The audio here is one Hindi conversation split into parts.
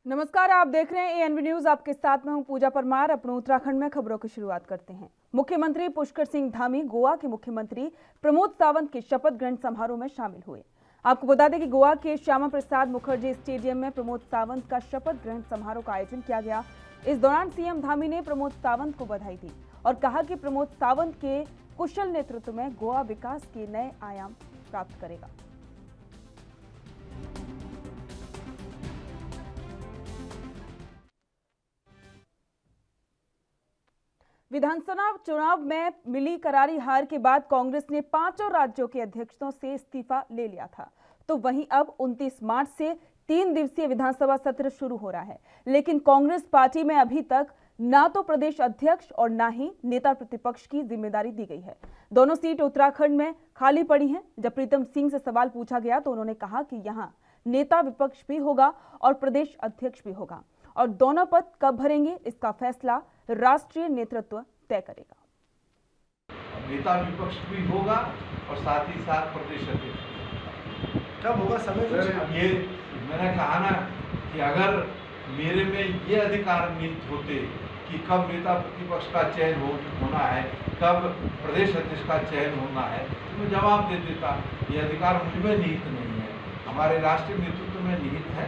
नमस्कार, आप देख रहे हैं एएनबी न्यूज। आपके साथ में हूं पूजा परमार। अपने उत्तराखंड में खबरों की शुरुआत करते हैं। मुख्यमंत्री पुष्कर सिंह धामी गोवा के मुख्यमंत्री प्रमोद सावंत के शपथ ग्रहण समारोह में शामिल हुए। आपको बता दें कि गोवा के श्यामा प्रसाद मुखर्जी स्टेडियम में प्रमोद सावंत का शपथ ग्रहण समारोह का आयोजन किया गया। इस दौरान सीएम धामी ने प्रमोद सावंत को बधाई दी और कहा कि प्रमोद सावंत के कुशल नेतृत्व में गोवा विकास के नए आयाम प्राप्त करेगा। विधानसभा चुनाव में मिली करारी हार के बाद कांग्रेस ने पांचों राज्यों के अध्यक्षों से इस्तीफा ले लिया था, तो वहीं अब 29 मार्च से 3 दिवसीय विधानसभा सत्र शुरू हो रहा है। लेकिन कांग्रेस पार्टी में अभी तक ना तो प्रदेश अध्यक्ष और ना ही नेता प्रतिपक्ष की जिम्मेदारी दी गई है। दोनों सीट उत्तराखंड में खाली पड़ी हैं। जब प्रीतम सिंह से सवाल पूछा गया तो उन्होंने कहा कि यहाँ नेता विपक्ष भी होगा और प्रदेश अध्यक्ष भी होगा और दोनों पद कब भरेंगे इसका फैसला राष्ट्रीय नेतृत्व तय करेगा। नेता विपक्ष भी होगा और साथ ही साथ प्रदेश अध्यक्ष कब होगा समय? ये मैंने कहा ना कि अगर मेरे में ये अधिकार निहित होते कि कब नेता प्रतिपक्ष का चयन होना है, कब प्रदेश अध्यक्ष का चयन होना है, तो मैं जवाब दे देता। ये अधिकार मुझमें निहित नहीं है, हमारे राष्ट्रीय नेतृत्व में निहित है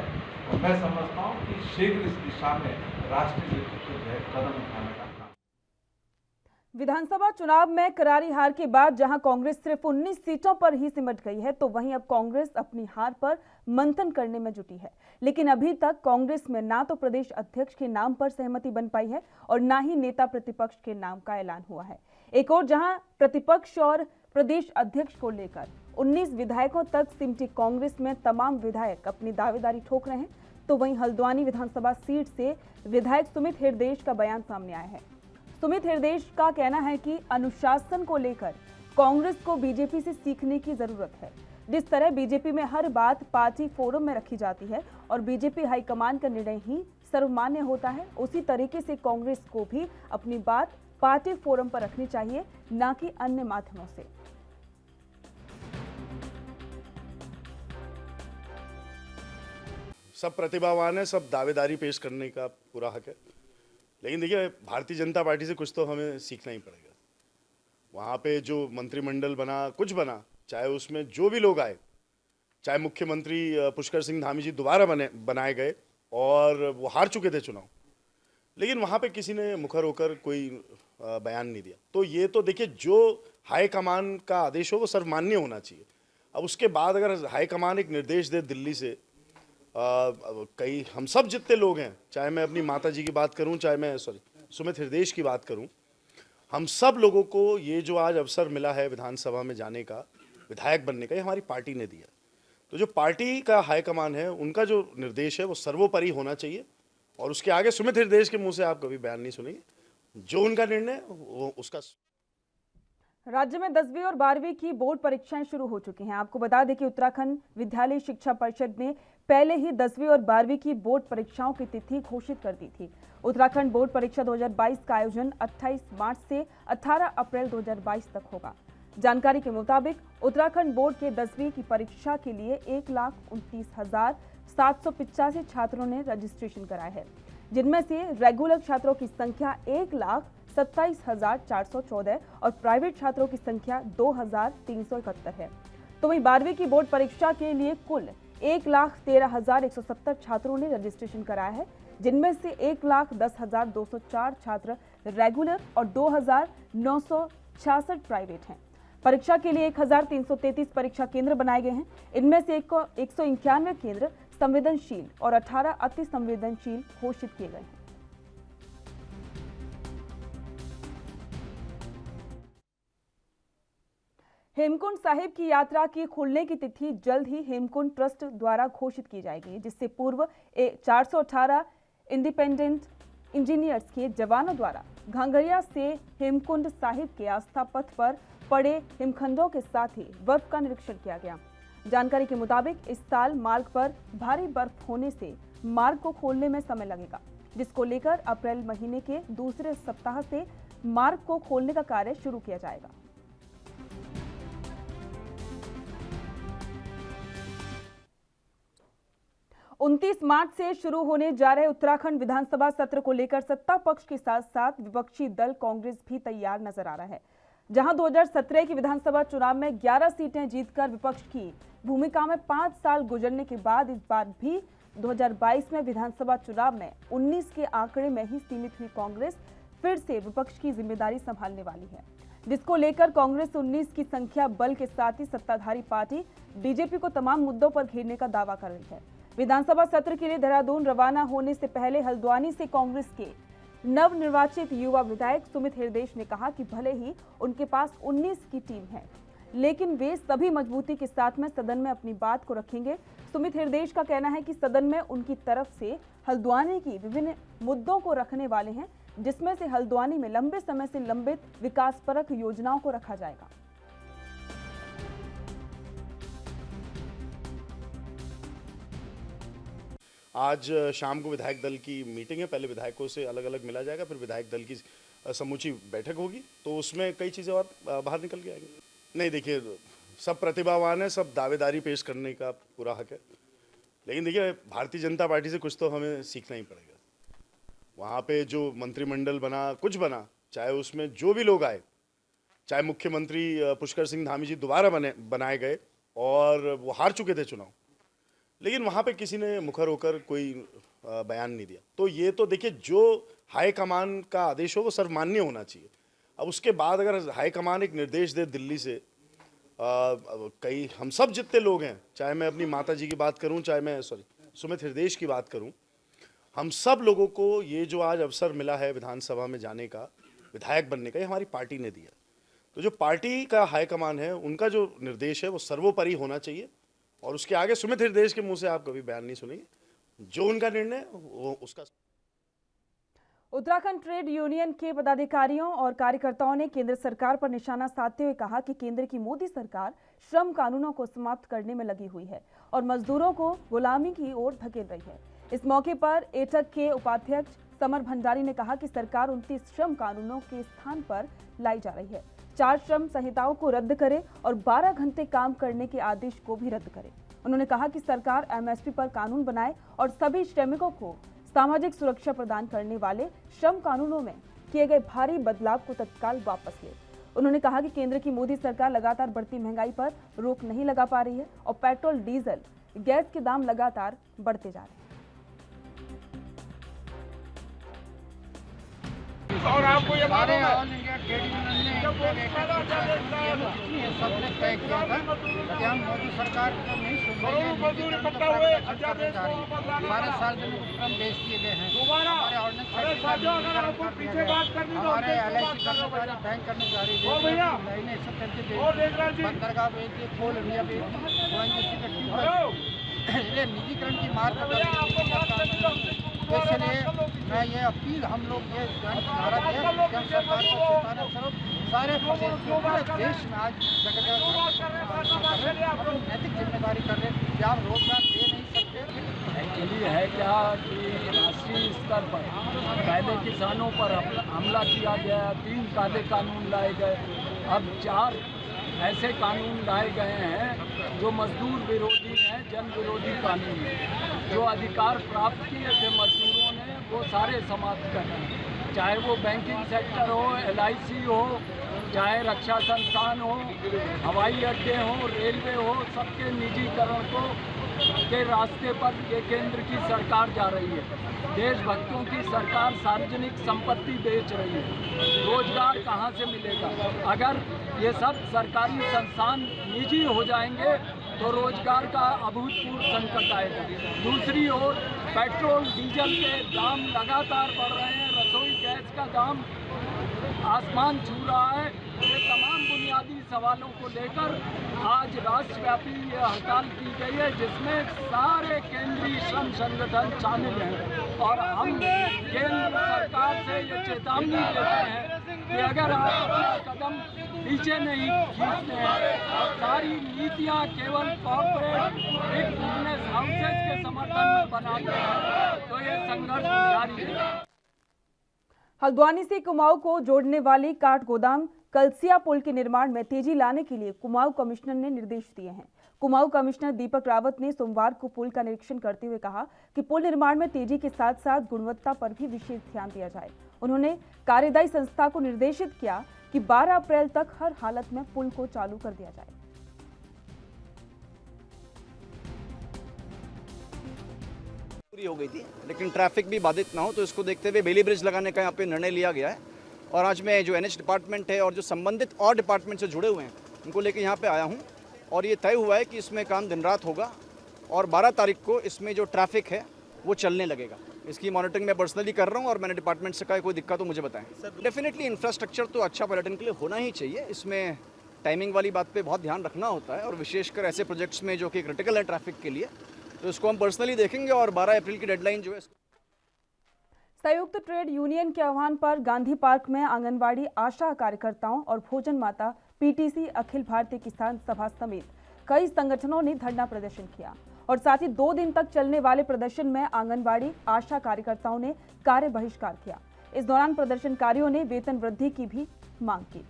और मैं समझता हूँ कि शीघ्र इस दिशा में राष्ट्रीय नेतृत्व जो है कदम उठाने का। विधानसभा चुनाव में करारी हार के बाद जहां कांग्रेस सिर्फ 19 सीटों पर ही सिमट गई है, तो वहीं अब कांग्रेस अपनी हार पर मंथन करने में जुटी है। लेकिन अभी तक कांग्रेस में ना तो प्रदेश अध्यक्ष के नाम पर सहमति बन पाई है और ना ही नेता प्रतिपक्ष के नाम का ऐलान हुआ है। एक और जहां प्रतिपक्ष और प्रदेश अध्यक्ष को लेकर 19 विधायकों तक सिमटी कांग्रेस में तमाम विधायक अपनी दावेदारी ठोक रहे हैं, तो वहीं हल्द्वानी विधानसभा सीट से विधायक सुमित हृदयेश का बयान सामने आया है। सुमित हृदयेश का कहना है कि अनुशासन को लेकर कांग्रेस को बीजेपी से सीखने की जरूरत है। जिस तरह बीजेपी में हर बात पार्टी फोरम में रखी जाती है और बीजेपी हाईकमान का निर्णय ही सर्वमान्य होता है, उसी तरीके से कांग्रेस को भी अपनी बात पार्टी फोरम पर रखनी चाहिए, न कि अन्य माध्यमों से। सब प्रतिभावान है, सब दावेदारी पेश करने का पूरा हक है, लेकिन देखिए भारतीय जनता पार्टी से कुछ तो हमें सीखना ही पड़ेगा। वहाँ पे जो मंत्रिमंडल बना, कुछ बना, चाहे उसमें जो भी लोग आए, चाहे मुख्यमंत्री पुष्कर सिंह धामी जी दोबारा बनाए गए और वो हार चुके थे चुनाव, लेकिन वहाँ पे किसी ने मुखर होकर कोई बयान नहीं दिया। तो ये तो देखिए जो हाईकमान का आदेश हो वो सर्वमान्य होना चाहिए। अब उसके बाद अगर हाईकमान एक निर्देश दे दिल्ली से, कई हम सब जितने लोग हैं, चाहे मैं अपनी माता जी की बात करूं, चाहे मैं सुमित हृदयेश की बात करूं, हम सब लोगों को ये जो आज अवसर मिला है विधानसभा में जाने का, विधायक बनने का, ये हमारी पार्टी ने दिया। तो जो पार्टी का हाईकमान है उनका जो निर्देश है वो सर्वोपरि होना चाहिए और उसके आगे सुमित हृदयेश के मुंह से आप कभी बयान नहीं सुनेंगे। जो उनका निर्णय वो उसका। राज्य में 10वीं और 12वीं की बोर्ड परीक्षाएं शुरू हो चुकी हैं। आपको बता दें कि उत्तराखंड विद्यालय शिक्षा परिषद ने पहले ही 10वीं और 12वीं की बोर्ड परीक्षाओं की तिथि घोषित कर दी थी। उत्तराखंड बोर्ड परीक्षा 2022 का आयोजन 28 मार्च से 18 अप्रैल 2022 तक होगा। जानकारी के मुताबिक उत्तराखंड बोर्ड के 10वीं की परीक्षा के लिए 1,29,785 छात्रों ने रजिस्ट्रेशन कराया है, जिनमें से रेगुलर छात्रों की संख्या 1,27,414 और प्राइवेट छात्रों की संख्या 2,371 है। तो वहीं 12वीं की बोर्ड परीक्षा के लिए कुल 1,13,170 छात्रों ने रजिस्ट्रेशन कराया है, जिनमें से 1,10,204 छात्र रेगुलर और 2,966 प्राइवेट हैं। परीक्षा के लिए 1,333 परीक्षा केंद्र बनाए गए हैं। इनमें से 191 केंद्र संवेदनशील और 18 अति संवेदनशील घोषित किए गए हैं। हेमकुंड साहिब की यात्रा की खुलने की तिथि जल्द ही हेमकुंड ट्रस्ट द्वारा घोषित की जाएगी, जिससे पूर्व 418 इंडिपेंडेंट इंजीनियर्स के जवानों द्वारा घांगरिया से हेमकुंड साहिब के आस्था पथ पर पड़े हिमखंडों के साथ ही बर्फ का निरीक्षण किया गया। जानकारी के मुताबिक इस साल मार्ग पर भारी बर्फ होने से मार्ग को खोलने में समय लगेगा, जिसको लेकर अप्रैल महीने के दूसरे सप्ताह से मार्ग को खोलने का कार्य शुरू किया जाएगा। 29 मार्च से शुरू होने जा रहे उत्तराखंड विधानसभा सत्र को लेकर सत्ता पक्ष के साथ साथ विपक्षी दल कांग्रेस भी तैयार नजर आ रहा है। जहां 2017 के विधानसभा चुनाव में 11 सीटें जीतकर विपक्ष की भूमिका में 5 साल गुजरने के बाद इस बार भी 2022 में विधानसभा चुनाव में 19 के आंकड़े में ही सीमित हुई कांग्रेस फिर से विपक्ष की जिम्मेदारी संभालने वाली है, जिसको लेकर कांग्रेस 19 की संख्या बल के साथ ही सत्ताधारी पार्टी बीजेपी को तमाम मुद्दों पर घेरने का दावा कर रही है। विधानसभा सत्र के लिए देहरादून रवाना होने से पहले हल्द्वानी से कांग्रेस के नवनिर्वाचित युवा विधायक सुमित हृदयेश ने कहा कि भले ही उनके पास 19 की टीम है, लेकिन वे सभी मजबूती के साथ में सदन में अपनी बात को रखेंगे। सुमित हृदयेश का कहना है कि सदन में उनकी तरफ से हल्द्वानी की विभिन्न मुद्दों को रखने वाले हैं, जिसमें से हल्द्वानी में लंबे समय से लंबित विकासपरक योजनाओं को रखा जाएगा। आज शाम को विधायक दल की मीटिंग है। पहले विधायकों से अलग अलग मिला जाएगा, फिर विधायक दल की समूची बैठक होगी, तो उसमें कई चीज़ें और बाहर निकल के आएंगी। नहीं, देखिए, सब प्रतिभावान है, सब दावेदारी पेश करने का पूरा हक है, लेकिन देखिए भारतीय जनता पार्टी से कुछ तो हमें सीखना ही पड़ेगा। वहाँ पे जो मंत्रिमंडल बना, कुछ बना, चाहे उसमें जो भी लोग आए, चाहे मुख्यमंत्री पुष्कर सिंह धामी जी दोबारा बनाए गए और वो हार चुके थे चुनाव, लेकिन वहाँ पे किसी ने मुखर होकर कोई बयान नहीं दिया। तो ये तो देखिए, जो हाईकमान का आदेश हो वो सर्वमान्य होना चाहिए। अब उसके बाद अगर हाईकमान एक निर्देश दे दिल्ली से, कई हम सब जितने लोग हैं, चाहे मैं अपनी माता जी की बात करूं, चाहे मैं सुमित हृदयेश की बात करूं, हम सब लोगों को ये जो आज अवसर मिला है विधानसभा में जाने का, विधायक बनने का, ये हमारी पार्टी ने दिया। तो जो पार्टी का हाईकमान है, उनका जो निर्देश है वो सर्वोपरि होना चाहिए, और उसके आगे सुमित हृदयेश के मुंह से आप कभी बयान नहीं सुनेंगे। जो उनका निर्णय वो उसका। उत्तराखंड ट्रेड यूनियन के पदाधिकारियों और कार्यकर्ताओं ने केंद्र सरकार पर निशाना साधते हुए कहा कि केंद्र की मोदी सरकार श्रम कानूनों को समाप्त करने में लगी हुई है और मजदूरों को गुलामी की ओर धकेल रही है। इस मौके पर एटक के उपाध्यक्ष समर भंडारी ने कहा कि सरकार 29 श्रम कानूनों के स्थान पर लाई जा रही है। 4 श्रम संहिताओं को रद्द करे और 12 घंटे काम करने के आदेश को भी रद्द करे। उन्होंने कहा कि सरकार एमएसपी पर कानून बनाए और सभी श्रमिकों को सामाजिक सुरक्षा प्रदान करने वाले श्रम कानूनों में किए गए भारी बदलाव को तत्काल वापस ले। उन्होंने कहा कि केंद्र की मोदी सरकार लगातार बढ़ती महंगाई पर रोक नहीं लगा पा रही है और पेट्रोल, डीजल, गैस के दाम लगातार बढ़ते जा रहे हैं। और आपको ये बात है, ऑल इंडिया ट्रेड यूनियन ने सबने तय किया था कि हम मोदी सरकार को नहीं सुनेंगे। हमारे सार्वजनिक उपक्रम पेश किए गए हैं, हमारे ऑर्डिनेंस हमारे LIC कर्मचारी बैंक कर्मचारी महीने 133 बंदरगाह बेचती, कोल इंडिया बेचती, ONGC का ये निजीकरण की मार्ग। इसलिए मैं ये अपील, हम लोग ये भारत है, सरकार को चेताना स्वरूप सारे देश में आज जगह नैतिक जिम्मेदारी कर रहे हैं कि आप रोजगार दे नहीं सकते। एक्चुअली है क्या कि राष्ट्रीय स्तर पर पहले किसानों पर हमला किया गया, 3 काले कानून लाए गए, अब 4 ऐसे कानून लाए गए हैं जो मजदूर विरोधी हैं, जन विरोधी कानून हैं। जो अधिकार प्राप्त किए थे मजदूरों ने वो सारे समाप्त कर दिए, चाहे वो बैंकिंग सेक्टर हो, LIC हो, चाहे रक्षा संस्थान हो, हवाई अड्डे हो, रेलवे हो, सबके निजीकरण को के रास्ते पर ये केंद्र की सरकार जा रही है। देशभक्तों की सरकार सार्वजनिक संपत्ति बेच रही है। रोजगार कहाँ से मिलेगा? अगर ये सब सरकारी संस्थान निजी हो जाएंगे तो रोजगार का अभूतपूर्व संकट आएगा। दूसरी ओर पेट्रोल, डीजल के दाम लगातार बढ़ रहे हैं, रसोई गैस का दाम आसमान छू रहा है। ये तमाम बुनियादी सवालों को लेकर आज राष्ट्रव्यापी ये हड़ताल की गई है, जिसमें सारे केंद्रीय श्रम संगठन शामिल हैं और हम केंद्र सरकार से ये चेतावनी देते हैं कि अगर आप अपना कदम पीछे नहीं खींचते हैं और सारी नीतियाँ केवल कॉर्पोरेट बिग बिजनेस हाउसेज के समर्थन में बनाते हैं तो ये संघर्ष जारी है। हल्द्वानी से कुमाऊं को जोड़ने वाली काठ गोदाम कलसिया पुल के निर्माण में तेजी लाने के लिए कुमाऊं कमिश्नर ने निर्देश दिए हैं। कुमाऊं कमिश्नर दीपक रावत ने सोमवार को पुल का निरीक्षण करते हुए कहा कि पुल निर्माण में तेजी के साथ साथ गुणवत्ता पर भी विशेष ध्यान दिया जाए। उन्होंने कार्यदायी संस्था को निर्देशित किया कि 12 अप्रैल तक हर हालत में पुल को चालू कर दिया जाए। पूरी हो गई थी, लेकिन ट्रैफिक भी बाधित ना हो, तो इसको देखते हुए बेली ब्रिज लगाने का यहाँ पे निर्णय लिया गया है। और आज मैं जो NH डिपार्टमेंट है और जो संबंधित और डिपार्टमेंट से जुड़े हुए हैं उनको लेकर यहाँ पे आया हूँ, और ये तय हुआ है कि इसमें काम दिन रात होगा और 12 तारीख को इसमें जो ट्रैफिक है वो चलने लगेगा। इसकी मॉनिटरिंग मैं पर्सनली कर रहा हूँ और मैंने डिपार्टमेंट से कहा कोई दिक्कत हो मुझे बताएं। डेफिनेटली इंफ्रास्ट्रक्चर तो अच्छा पर्यटन के लिए होना ही चाहिए, इसमें टाइमिंग वाली बात पे बहुत ध्यान रखना होता है, और विशेषकर ऐसे प्रोजेक्ट्स में जो कि क्रिटिकल है ट्रैफिक के लिए, तो इसको हम पर्सनली देखेंगे। और 12 अप्रैल की डेडलाइन जो है। संयुक्त ट्रेड यूनियन के आह्वान पर गांधी पार्क में आंगनवाड़ी आशा कार्यकर्ताओं और भोजन माता PTC अखिल भारतीय किसान सभा समेत कई संगठनों ने धरना प्रदर्शन किया और साथ ही 2 दिन तक चलने वाले प्रदर्शन में आंगनवाड़ी आशा कार्यकर्ताओं ने कार्य बहिष्कार किया। इस दौरान प्रदर्शनकारियों ने वेतन वृद्धि की भी मांग की।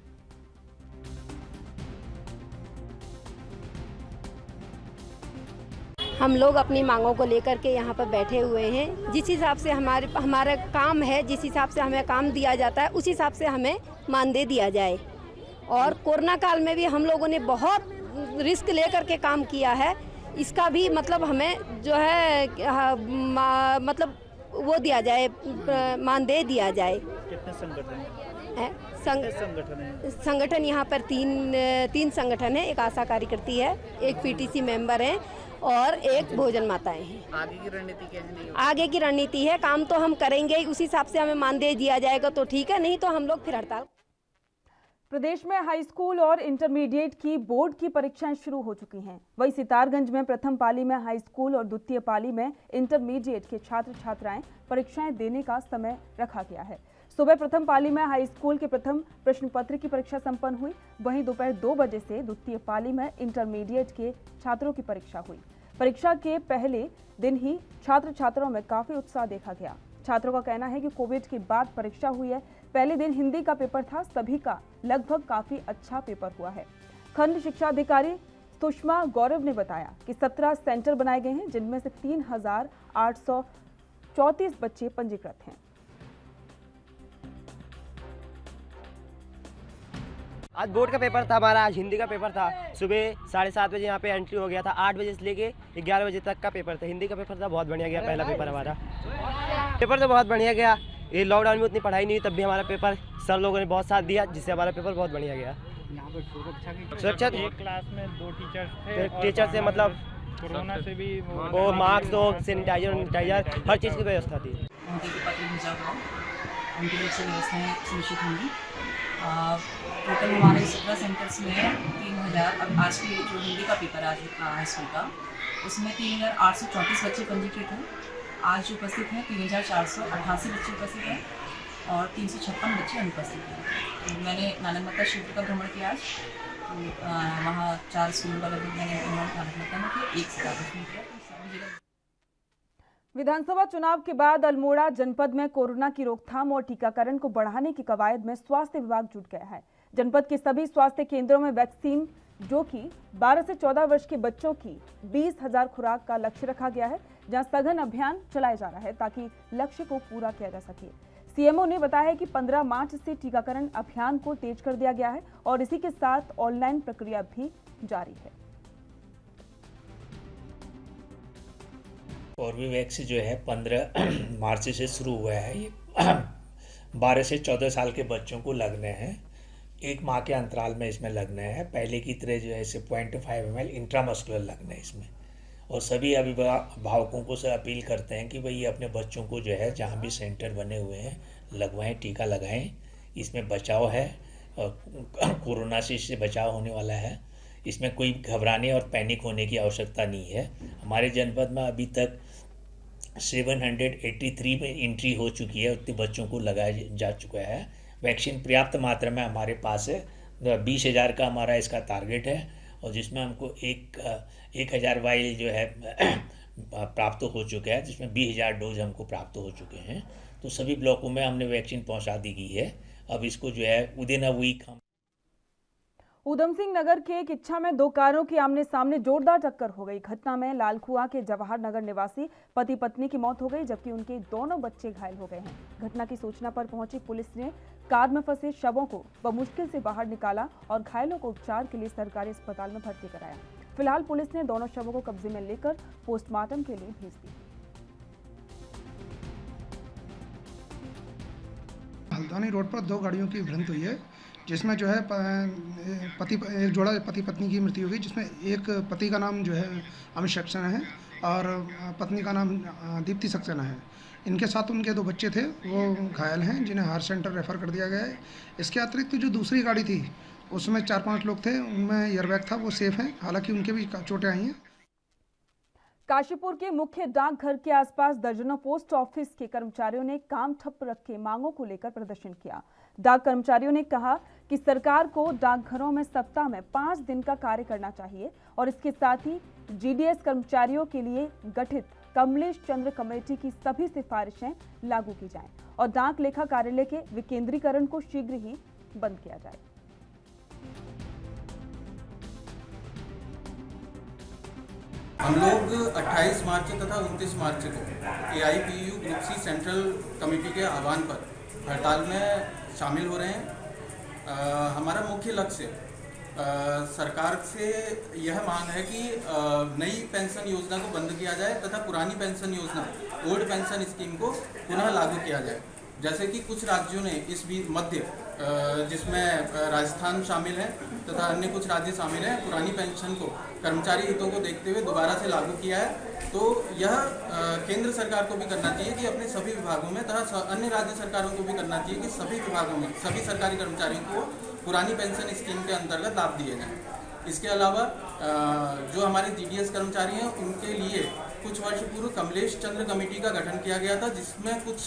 हम लोग अपनी मांगों को लेकर के यहाँ पर बैठे हुए हैं। जिस हिसाब से हमारा काम है, जिस हिसाब से हमें काम दिया जाता है, उस हिसाब से हमें मानदेय दिया जाए। और कोरोना काल में भी हम लोगों ने बहुत रिस्क लेकर के काम किया है, इसका भी मतलब हमें जो है मतलब वो दिया जाए, मानदेय दिया जाए। कितने संगठन है? संगठन यहाँ पर तीन संगठन है। एक आशा कार्यकर्ती है, एक PTC मेंबर है और एक भोजन माताएं हैं। आगे की रणनीति क्या है? आगे की रणनीति है, काम तो हम करेंगे ही, उसी हिसाब से हमें मानदेय दिया जाएगा तो ठीक है, नहीं तो हम लोग फिर हड़ताल। प्रदेश में हाई स्कूल और इंटरमीडिएट की बोर्ड की परीक्षाएं शुरू हो चुकी हैं। वहीं सितारगंज में प्रथम पाली में हाई स्कूल और द्वितीय पाली में इंटरमीडिएट के छात्र छात्राएं परीक्षाएं देने का समय रखा गया है। सुबह प्रथम पाली में हाई स्कूल के प्रथम प्रश्न पत्र की परीक्षा संपन्न हुई, वहीं दोपहर 2 बजे से द्वितीय पाली में इंटरमीडिएट के छात्रों की परीक्षा हुई। परीक्षा के पहले दिन ही छात्र छात्राओं में काफी उत्साह देखा गया। छात्रों का कहना है कि कोविड के बाद परीक्षा हुई है। पहले दिन हिंदी का पेपर था, सभी का लगभग काफी अच्छा पेपर हुआ है। खंड शिक्षा अधिकारी सुषमा गौरव ने बताया कि 17 सेंटर बनाए गए हैं, जिनमें से 3,834 बच्चे पंजीकृत हैं। आज बोर्ड का पेपर था हमारा, आज हिंदी का पेपर था। सुबह 7:30 बजे यहाँ पे एंट्री हो गया था, 8 बजे से लेके 11 बजे तक का पेपर था। हिंदी का पेपर था, बहुत बढ़िया गया। पहला पेपर हमारा पेपर तो बहुत बढ़िया गया। ये लॉकडाउन में उतनी पढ़ाई नहीं हुई, तब भी हमारा पेपर सर लोगों ने बहुत साथ दिया, जिससे हमारा पेपर बहुत बढ़िया गया। यहाँ पर सुरक्षा एक क्लास में 2 टीचर्स थे। टीचर से मतलब कोरोना से भी वो मास्क हो, सैनिटाइजर हर चीज़ की व्यवस्था थी। उनकी व्यवस्थाएँ सुनिश्चित होंगी। टोटल हमारे 17 सेंटर्स में 3000, अब आज की जो हिंदी का पेपर आज हाई स्कूल का, उसमें 3,834 बच्चे पंजीकृत हैं। आज जो उपस्थित हैं 3,488 बच्चे उपस्थित हैं और 356 बच्चे अनुपस्थित हैं। मैंने नालंदा क्षेत्र का भ्रमण किया आज, तो वहाँ 4 स्कूलों का लगभग मैंने नालंदा में किया, 1 सितारगंज में किया, तो सभी जगह। विधानसभा चुनाव के बाद अल्मोड़ा जनपद में कोरोना की रोकथाम और टीकाकरण को बढ़ाने की कवायद में स्वास्थ्य विभाग जुट गया है। जनपद के सभी स्वास्थ्य केंद्रों में वैक्सीन, जो कि 12 से 14 वर्ष के बच्चों की 20,000 खुराक का लक्ष्य रखा गया है, जहां सघन अभियान चलाया जा रहा है ताकि लक्ष्य को पूरा किया जा सके। CMO ने बताया कि 15 मार्च से टीकाकरण अभियान को तेज कर दिया गया है और इसी के साथ ऑनलाइन प्रक्रिया भी जारी है। कॉर्बेवैक्स जो है 15 मार्च से शुरू हुआ है। ये 12 से 14 साल के बच्चों को लगने हैं, 1 माह के अंतराल में इसमें लगने हैं। पहले की तरह जो है 0.5 ml इंट्रामस्कुलर लगना है इसमें। और सभी अभिभावकों को से अपील करते हैं कि भाई अपने बच्चों को जो है जहाँ भी सेंटर बने हुए हैं लगवाएं, टीका लगाएं। इसमें बचाव है और कोरोना से इससे बचाव होने वाला है। इसमें कोई घबराने और पैनिक होने की आवश्यकता नहीं है। हमारे जनपद में अभी तक 783 में एंट्री हो चुकी है, उतने बच्चों को लगाया जा चुका है। वैक्सीन पर्याप्त मात्रा में हमारे पास है। 20,000 का हमारा इसका टारगेट है और जिसमें हमको 1,000 वाइल जो है प्राप्त हो चुका है, जिसमें 20,000 डोज हमको प्राप्त हो चुके हैं। तो सभी ब्लॉकों में हमने वैक्सीन पहुंचा दी गई है। अब इसको जो है विदिन अ वीक हम उधम सिंह नगर के एक इच्छा में दो कारों की आमने सामने जोरदार टक्कर हो गई। घटना में लालकुआं के जवाहर नगर निवासी पति पत्नी की मौत हो गई, जबकि उनके दोनों बच्चे घायल हो गए हैं। घटना की सूचना पर पहुंची पुलिस ने कार में फंसे शवों को बमुश्किल से बाहर निकाला और घायलों को उपचार के लिए सरकारी अस्पताल में भर्ती कराया। फिलहाल पुलिस ने दोनों शवों को कब्जे में लेकर पोस्टमार्टम के लिए भेज दिया। हल्द्वानी रोड पर दो गाड़ियों की भिड़ंत हुई है, जिसमें जो है एक जोड़ा पति पत्नी की मृत्यु हुई, जिसमें एक पति का नाम जो है अमित सक्सेना है और पत्नी का नाम दीप्ति सक्सेना है। इनके साथ उनके दो बच्चे थे, वो घायल हैं, जिन्हें हार्ट सेंटर रेफर कर दिया गया है। इसके अतिरिक्त जो दूसरी गाड़ी थी उसमें 4-5 लोग थे, उनमें एयरबैग था, वो सेफ हैं, हालांकि उनके भी चोटें आई हैं। काशीपुर के मुख्य डाकघर के आसपास दर्जनों पोस्ट ऑफिस के कर्मचारियों ने काम ठप्प रखे मांगों को लेकर प्रदर्शन किया। डाक कर्मचारियों ने कहा कि सरकार को डाकघरों में सप्ताह में 5 दिन का कार्य करना चाहिए और इसके साथ ही जीडीएस कर्मचारियों के लिए गठित कमलेश चंद्र कमेटी की सभी सिफारिशें लागू की जाएं और डाक लेखा कार्यालय के विकेंद्रीकरण को शीघ्र ही बंद किया जाए। हम लोग 28 मार्च तथा 29 मार्च को AIPU group C central committee के आह्वान पर हड़ताल में शामिल हो रहे हैं। हमारा मुख्य लक्ष्य सरकार से यह मांग है कि नई पेंशन योजना को बंद किया जाए तथा पुरानी पेंशन योजना ओल्ड पेंशन स्कीम को पुनः लागू किया जाए। जैसे कि कुछ राज्यों ने इस मध्य जिसमें राजस्थान शामिल है तथा अन्य कुछ राज्य शामिल हैं, पुरानी पेंशन को कर्मचारी हितों को देखते हुए दोबारा से लागू किया है। तो यह केंद्र सरकार को भी करना चाहिए कि अपने सभी विभागों में तथा अन्य राज्य सरकारों को भी करना चाहिए कि सभी विभागों में सभी सरकारी कर्मचारियों को पुरानी पेंशन स्कीम के अंतर्गत लाभ दिए जाएँ। इसके अलावा जो हमारे जीडीएस कर्मचारी हैं उनके लिए कुछ वर्ष पूर्व कमलेश चंद्र कमेटी का गठन किया गया था, जिसमें कुछ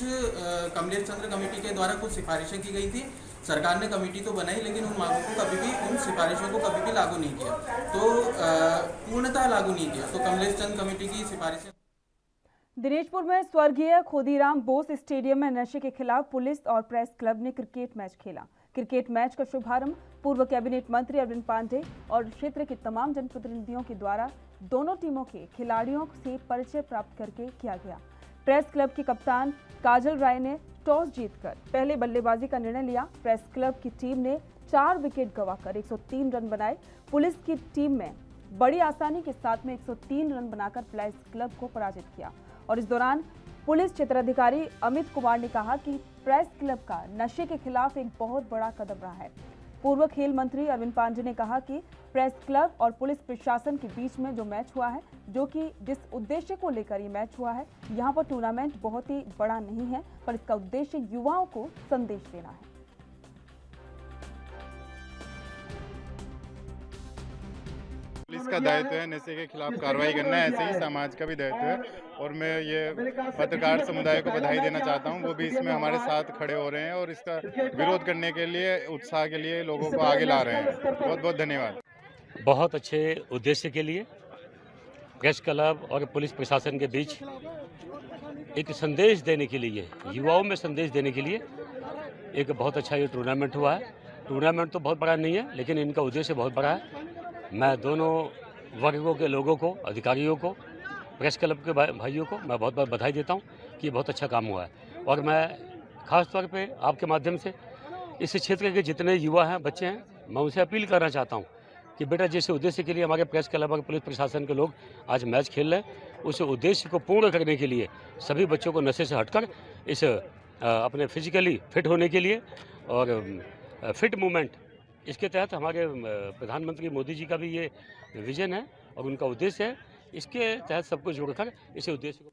कमलेश चंद्र कमेटी के द्वारा कुछ सिफारिशें की गई थी। सरकार ने कमेटी तो बनाई लेकिन उन मांगों को कभी भी, उन सिफारिशों को कभी भी लागू नहीं किया, तो पूर्णतः लागू नहीं किया। तो कमलेश चंद्र कमेटी की सिफारिशें। दिनेशपुर में स्वर्गीय खुदीराम बोस स्टेडियम में नशे के खिलाफ पुलिस और प्रेस क्लब ने क्रिकेट मैच खेला। क्रिकेट मैच का शुभारंभ पूर्व कैबिनेट मंत्री अरविंद पांडे और क्षेत्र के तमाम जनप्रतिनिधियों के द्वारा दोनों टीमों के खिलाड़ियों से परिचय प्राप्त करके किया गया। प्रेस क्लब की कप्तान काजल राय ने टॉस जीतकर पहले बल्लेबाजी का निर्णय लिया। प्रेस क्लब की टीम ने 4 विकेट गंवाकर 103 रन बनाए। पुलिस की टीम में बड़ी आसानी के साथ में 103 रन बनाकर प्रेस क्लब को पराजित किया। और इस दौरान पुलिस क्षेत्राधिकारी अमित कुमार ने कहा कि प्रेस क्लब का नशे के खिलाफ एक बहुत बड़ा कदम रहा है। पूर्व खेल मंत्री अरविंद पांडे ने कहा कि प्रेस क्लब और पुलिस प्रशासन के बीच में जो मैच हुआ है, जो कि जिस उद्देश्य को लेकर ये मैच हुआ है, यहाँ पर टूर्नामेंट बहुत ही बड़ा नहीं है, पर इसका उद्देश्य युवाओं को संदेश देना है। पुलिस का दायित्व है नशे के खिलाफ कार्रवाई करना, ऐसे ही समाज का भी दायित्व है। और मैं ये पत्रकार समुदाय को बधाई देना चाहता हूँ, वो भी इसमें हमारे साथ खड़े हो रहे हैं और इसका विरोध करने के लिए, उत्साह के लिए लोगों को आगे ला रहे हैं। बहुत बहुत धन्यवाद। बहुत अच्छे उद्देश्य के लिए प्रेस क्लब और पुलिस प्रशासन के बीच एक संदेश देने के लिए, युवाओं में संदेश देने के लिए एक बहुत अच्छा ये टूर्नामेंट हुआ है। टूर्नामेंट तो बहुत बड़ा नहीं है, लेकिन इनका उद्देश्य बहुत बड़ा है। मैं दोनों वर्गों के लोगों को, अधिकारियों को, प्रेस क्लब के भाइयों को मैं बहुत बहुत बधाई देता हूं कि बहुत अच्छा काम हुआ है। और मैं ख़ास तौर पे आपके माध्यम से इस क्षेत्र के जितने युवा हैं, बच्चे हैं, मैं उनसे अपील करना चाहता हूं कि बेटा जिस उद्देश्य के लिए हमारे प्रेस क्लब और पुलिस प्रशासन के लोग आज मैच खेल रहे हैं, उस उद्देश्य को पूर्ण करने के लिए सभी बच्चों को नशे से हटकर इस अपने फिजिकली फिट होने के लिए और फिट मूवमेंट, इसके तहत हमारे प्रधानमंत्री मोदी जी का भी ये विजन है और उनका उद्देश्य है। इसके तहत सबको जोड़कर इस उद्देश्य को।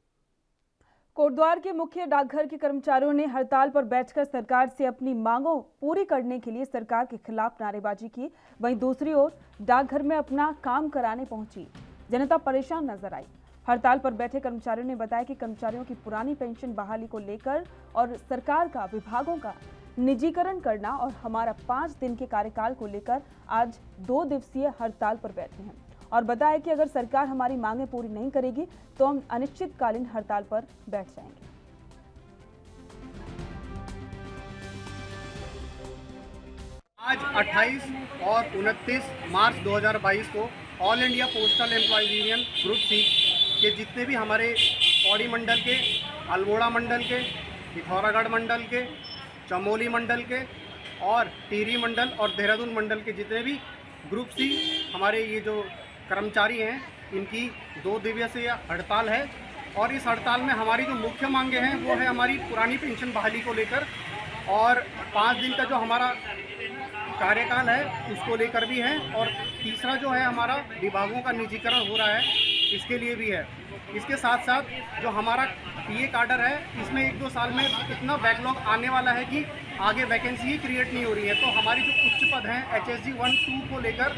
कोटद्वार के मुख्य डाकघर के कर्मचारियों ने हड़ताल पर बैठकर सरकार से अपनी मांगों पूरी करने के लिए सरकार के खिलाफ नारेबाजी की। वहीं दूसरी ओर डाकघर में अपना काम कराने पहुंची जनता परेशान नजर आई। हड़ताल पर बैठे कर्मचारियों ने बताया कि कर्मचारियों की पुरानी पेंशन बहाली को लेकर और सरकार का विभागों का निजीकरण करना और हमारा 5 दिन के कार्यकाल को लेकर आज 2 दिवसीय हड़ताल पर बैठे हैं और बताया कि अगर सरकार हमारी मांगें पूरी नहीं करेगी तो हम अनिश्चितकालीन हड़ताल पर बैठ जाएंगे। आज आज 28 और 29 मार्च 2022 को all India postal employees union group C के जितने भी हमारे पौड़ी मंडल के, अल्मोड़ा मंडल के, पिथौरागढ़ मंडल के, चमोली मंडल के और टिहरी मंडल और देहरादून मंडल के जितने भी ग्रुप सी हमारे ये जो कर्मचारी हैं, इनकी 2 दिवसीय हड़ताल है। और इस हड़ताल में हमारी जो मुख्य मांगे हैं वो है हमारी पुरानी पेंशन बहाली को लेकर, और 5 दिन का जो हमारा कार्यकाल है उसको लेकर भी है, और तीसरा जो है हमारा विभागों का निजीकरण हो रहा है, इसके लिए भी है। इसके साथ साथ जो हमारा पीए काडर है, इसमें 1-2 साल में इतना बैकलॉग आने वाला है कि आगे वैकेंसी ही क्रिएट नहीं हो रही है। तो हमारी जो उच्च पद हैं HSG 1-2 को लेकर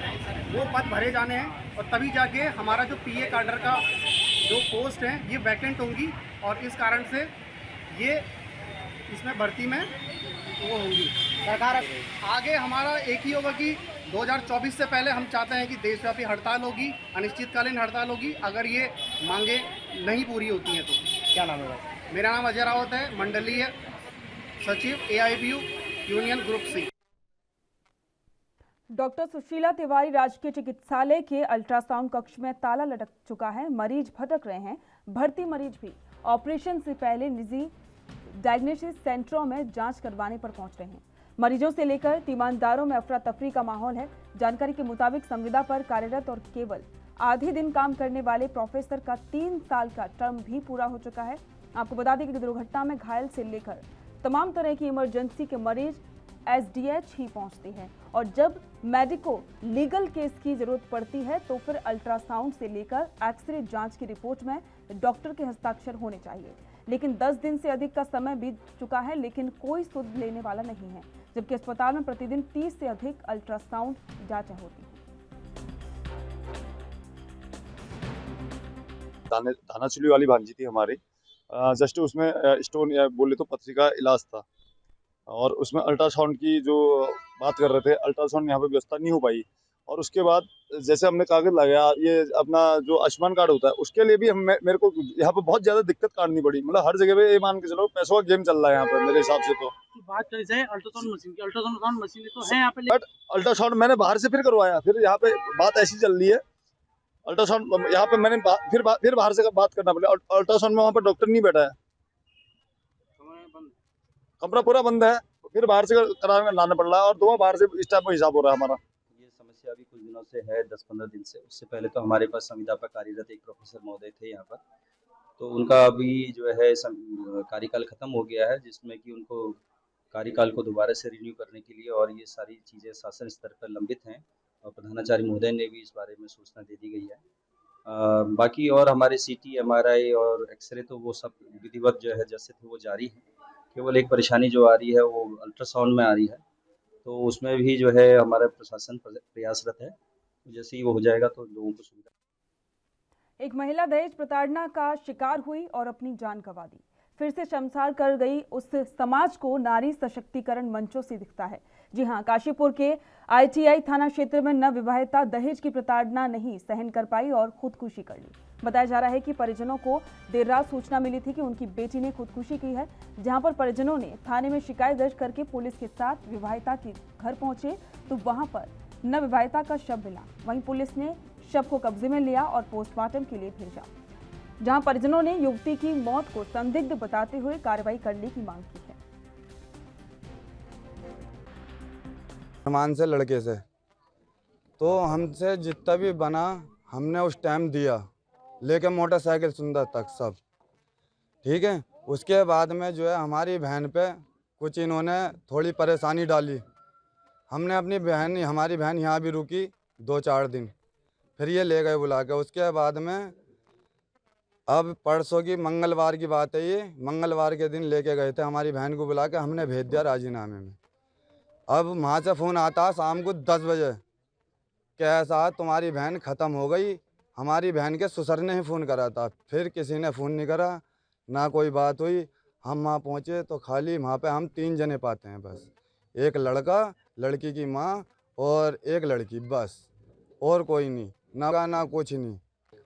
वो पद भरे जाने हैं, और तभी जाके हमारा जो पीए काडर का जो पोस्ट है ये वैकेंट होंगी, और इस कारण से ये इसमें भर्ती में वो होंगी। सरकार आगे हमारा एक ही होगा कि 2024 से पहले हम चाहते हैं कि देशव्यापी हड़ताल होगी, अनिश्चितकालीन हड़ताल होगी, अगर ये मांगे नहीं पूरी होती हैं तो। क्या नाम है? मेरा नाम अजय रावत है, मंडलीय सचिव AIPU union group C. Doctor Sushila Tiwari राजकीय चिकित्सालय के अल्ट्रासाउंड कक्ष में ताला लटक चुका है। मरीज भटक रहे हैं, भर्ती मरीज भी ऑपरेशन से पहले निजी डायग्नोसिस सेंटरों में जांच करवाने पर पहुंच रहे हैं। मरीजों से लेकर तीमानदारों में अफरा तफरी का माहौल है। जानकारी के मुताबिक संविदा पर कार्यरत और केवल आधे दिन काम करने वाले प्रोफेसर का 3 साल का टर्म भी पूरा हो चुका है। आपको बता दें कि दुर्घटना में घायल से लेकर तमाम तरह की इमरजेंसी के मरीज SDH ही पहुंचती है, और जब मेडिको लीगल केस की जरूरत पड़ती है तो फिर अल्ट्रासाउंड से लेकर एक्सरे जांच की रिपोर्ट में डॉक्टर के हस्ताक्षर होने चाहिए। लेकिन 10 दिन से अधिक का समय बीत चुका है, लेकिन कोई सुध लेने वाला नहीं है, जबकि अस्पताल में प्रतिदिन 30 से अधिक अल्ट्रासाउंड जांचें होती हैं। धानाचुली वाली भांजी थी हमारी, जस्ट उसमें स्टोन या बोले तो पथरी का इलाज था, और उसमें अल्ट्रासाउंड की जो बात कर रहे थे, अल्ट्रासाउंड यहाँ पे व्यवस्था नहीं हो पाई। और उसके बाद जैसे हमने कागज लगाया, ये अपना जो आयुष्मान कार्ड होता है उसके लिए भी मेरे को यहाँ पे बहुत ज्यादा दिक्कत काटनी पड़ी। मतलब हर जगह पे ये मान के चलो पैसों का गेम चल रहा है यहाँ पे मेरे हिसाब से। तो बात करें जाए अल्ट्रासाउंड मशीन की, अल्ट्रासाउंड मशीन तो है यहाँ पे, बट अल्ट्रासाउंड मैंने बाहर से फिर करवाया, फिर यहाँ पे बात ऐसी चल रही है, अल्ट्रासाउंड यहाँ पे मैंने फिर बाहर से बात करना पड़ा। अल्ट्रासाउंड में वहाँ पे डॉक्टर नहीं बैठा है, कमरा पूरा बंद है, फिर बाहर से कराने लाना पड़ रहा है, और 2 बाहर से इस टाइप में हिसाब हो रहा है हमारा। ये समस्या अभी कुछ दिनों से है, 10-15 दिन से। उससे पहले तो हमारे पास संविदा पर कार्यरत एक प्रोफेसर महोदय थे यहाँ पर, तो उनका अभी जो है कार्यकाल खत्म हो गया है, जिसमें कि उनको कार्यकाल को दोबारा से रिन्यू करने के लिए, और ये सारी चीज़ें शासन स्तर पर लंबित हैं, और प्रधानाचार्य महोदय ने भी इस बारे में सूचना दे दी गई है। बाकी और हमारे CT, MRI और एक्सरे तो वो सब विधिवत जो है जैसे थे वो जारी है। केवल एक परेशानी जो आ रही है वो अल्ट्रासाउंड में आ रही है, तो उसमें भी जो है हमारा प्रशासन प्रयासरत है, जैसे ही वो हो जाएगा तो लोगों को सुविधा। एक महिला दहेज प्रताड़ना का शिकार हुई और अपनी जान गंवा दी, फिर से शर्मसार कर गई उस समाज को नारी सशक्तिकरण मंचों से दिखता है। जी हां, काशीपुर के ITI थाना क्षेत्र में नवविवाहिता दहेज की प्रताड़ना नहीं सहन कर पाई और खुदकुशी कर ली। बताया जा रहा है कि परिजनों को देर रात सूचना मिली थी कि उनकी बेटी ने खुदकुशी की है, जहां पर परिजनों ने थाने में शिकायत दर्ज करके पुलिस के साथ विवाहिता के घर पहुंचे तो वहां पर नवविवाहिता का शव मिला। वहीं पुलिस ने शव को कब्जे में लिया और पोस्टमार्टम के लिए भेजा, जहां परिजनों ने युवती की मौत को संदिग्ध बताते हुए कार्रवाई करने की मांग की है। सामान से लड़के से तो हमसे जितना भी बना हमने उस टाइम दिया, लेके मोटरसाइकिल सुंदर तक सब ठीक है। उसके बाद में जो है हमारी बहन पे कुछ इन्होंने थोड़ी परेशानी डाली। हमने अपनी बहन, हमारी बहन यहाँ भी रुकी 2-4 दिन, फिर ये ले गए बुला के। उसके बाद में अब परसों की मंगलवार की बात है, ये मंगलवार के दिन लेके गए थे हमारी बहन को बुला के, हमने भेज दिया राजीनामे में। अब वहाँ से फ़ोन आता शाम को 10 बजे कि ऐसा तुम्हारी बहन ख़त्म हो गई। हमारी बहन के ससुर ने ही फ़ोन करा था, फिर किसी ने फ़ोन नहीं करा, ना कोई बात हुई। हम वहाँ पहुँचे तो खाली वहाँ पे हम 3 जने पाते हैं बस, एक लड़का, लड़की की माँ और एक लड़की, बस और कोई नहीं, ना कुछ नहीं।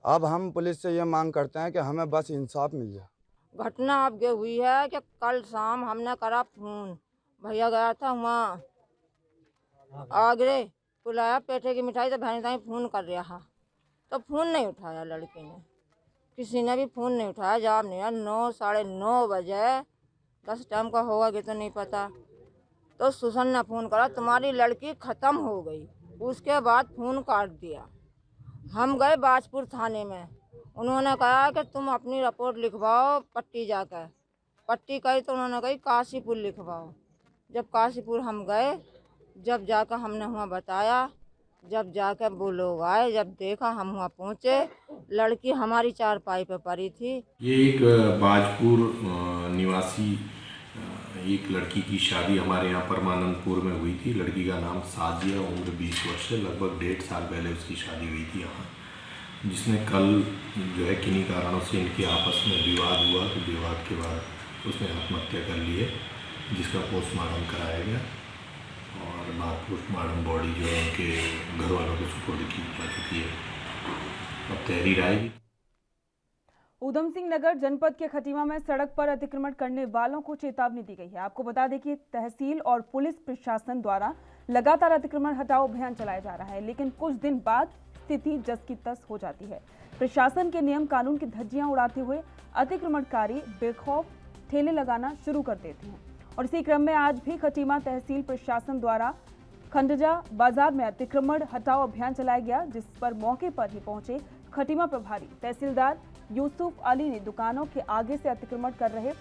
अब हम पुलिस से ये मांग करते हैं कि हमें बस इंसाफ मिल जाए। घटना अब ये हुई है कि कल शाम हमने करा फ़ोन, भैया गया था वहाँ आगरे बुलाया पेठे की मिठाई तो बहन ताई फ़ोन कर रहा तो फ़ोन नहीं उठाया लड़की ने, किसी ने भी फ़ोन नहीं उठाया, जवाब नहीं आया। 9 साढ़े 9 बजे 10 टाइम का होगा कि तो नहीं पता, तो सुसन ने फ़ोन करा तुम्हारी लड़की ख़त्म हो गई। उसके बाद फ़ोन काट दिया। हम गए बाजपुर थाने में, उन्होंने कहा कि तुम अपनी रिपोर्ट लिखवाओ पट्टी जाकर। पट्टी कही तो उन्होंने कही काशीपुर लिखवाओ। जब काशीपुर हम गए, जब जाकर हमने वहाँ बताया, जब जाकर वो लोग आए, जब देखा हम वहाँ पहुँचे, लड़की हमारी चारपाई पे पड़ी थी। ये एक बाजपुर निवासी एक लड़की की शादी हमारे यहाँ परमानंदपुर में हुई थी। लड़की का नाम साजिया, उम्र 20 वर्ष है। लगभग 1.5 साल पहले उसकी शादी हुई थी यहाँ, जिसमें कल जो है किन्हीं कारणों से इनके आपस में विवाद हुआ। तो विवाद के बाद उसने आत्महत्या कर ली है, जिसका पोस्टमार्टम कराया गया और बाद पोस्टमार्टम बॉडी जो है उनके घर वालों के सुपुर्द की जा चुकी है। अब तहरीर आएगी। ऊधम सिंह नगर जनपद के खटीमा में सड़क पर अतिक्रमण करने वालों को चेतावनी दी गई है। आपको बता दें कि तहसील और पुलिस प्रशासन द्वारा लगातार अतिक्रमण हटाओ अभियान चलाया जा रहा है, लेकिन कुछ दिन बाद स्थिति जस की तस हो जाती है। प्रशासन के नियम कानून की धज्जियां उड़ाते हुए अतिक्रमणकारी बेखौफ ठेले लगाना शुरू कर देते हैं। और इसी क्रम में आज भी खटीमा तहसील प्रशासन द्वारा खंडजा बाजार में अतिक्रमण हटाओ अभियान चलाया गया, जिस पर मौके पर ही पहुंचे खटीमा प्रभारी तहसीलदार यूसुफ अली ने दुकानों के आगे से अतिक्रमण कर रहे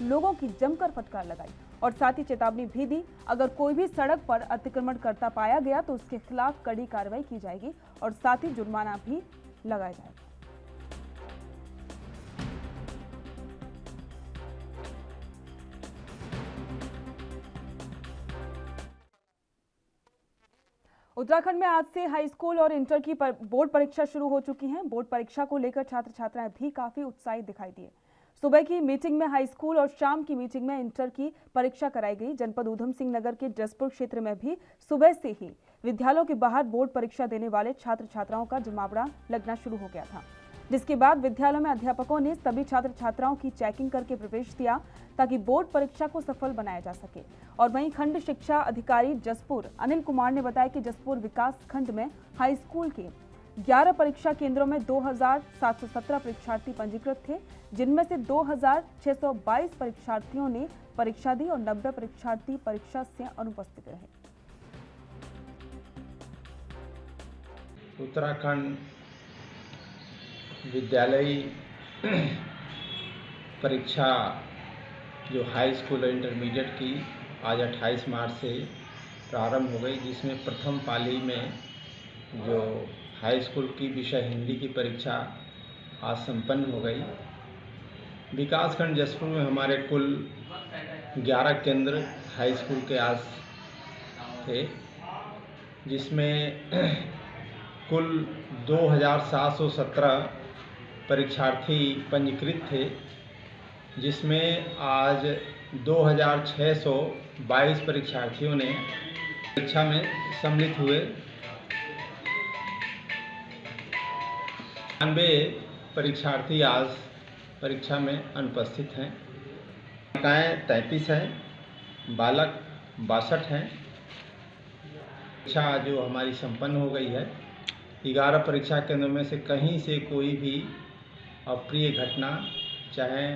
लोगों की जमकर फटकार लगाई और साथ ही चेतावनी भी दी, अगर कोई भी सड़क पर अतिक्रमण करता पाया गया तो उसके खिलाफ कड़ी कार्रवाई की जाएगी और साथ ही जुर्माना भी लगाया जाएगा। उत्तराखंड में आज से हाई स्कूल और इंटर की बोर्ड परीक्षा शुरू हो चुकी हैं। बोर्ड परीक्षा को लेकर छात्र छात्राएं भी काफी उत्साहित दिखाई दिए। सुबह की मीटिंग में हाई स्कूल और शाम की मीटिंग में इंटर की परीक्षा कराई गई। जनपद ऊधम सिंह नगर के जसपुर क्षेत्र में भी सुबह से ही विद्यालयों के बाहर बोर्ड परीक्षा देने वाले छात्र छात्राओं का जमावड़ा लगना शुरू हो गया था, जिसके बाद विद्यालयों में अध्यापकों ने सभी छात्र छात्राओं की चेकिंग करके प्रवेश दिया ताकि बोर्ड परीक्षा को सफल बनाया जा सके। और वहीं खंड शिक्षा अधिकारी जसपुर अनिल कुमार ने बताया कि जसपुर विकास खंड में हाई स्कूल के 11 परीक्षा केंद्रों में 2717 परीक्षार्थी पंजीकृत थे, जिनमें से 2622 परीक्षार्थियों ने परीक्षा दी और 90 परीक्षार्थी परीक्षा से अनुपस्थित रहे। उत्तराखंड विद्यालयी परीक्षा जो हाई स्कूल और इंटरमीडिएट की आज 28 मार्च से प्रारंभ हो गई, जिसमें प्रथम पाली में जो हाई स्कूल की विषय हिंदी की परीक्षा आज संपन्न हो गई। विकासखंड जसपुर में हमारे कुल 11 केंद्र हाई स्कूल के आज थे, जिसमें कुल 2717 परीक्षार्थी पंजीकृत थे, जिसमें आज 2622 परीक्षार्थियों ने परीक्षा में सम्मिलित हुए। 92 परीक्षार्थी आज परीक्षा में अनुपस्थित हैं। बालिकाएँ 33 हैं, बालक 62 हैं। परीक्षा जो हमारी संपन्न हो गई है, 11 परीक्षा केंद्रों में से कहीं से कोई भी अप्रिय घटना चाहे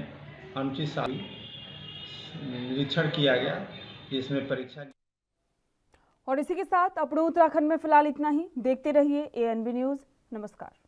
अनुचित निरीक्षण किया गया, जिसमें परीक्षा। और इसी के साथ अपने उत्तराखंड में फिलहाल इतना ही। देखते रहिए ANB न्यूज़। नमस्कार।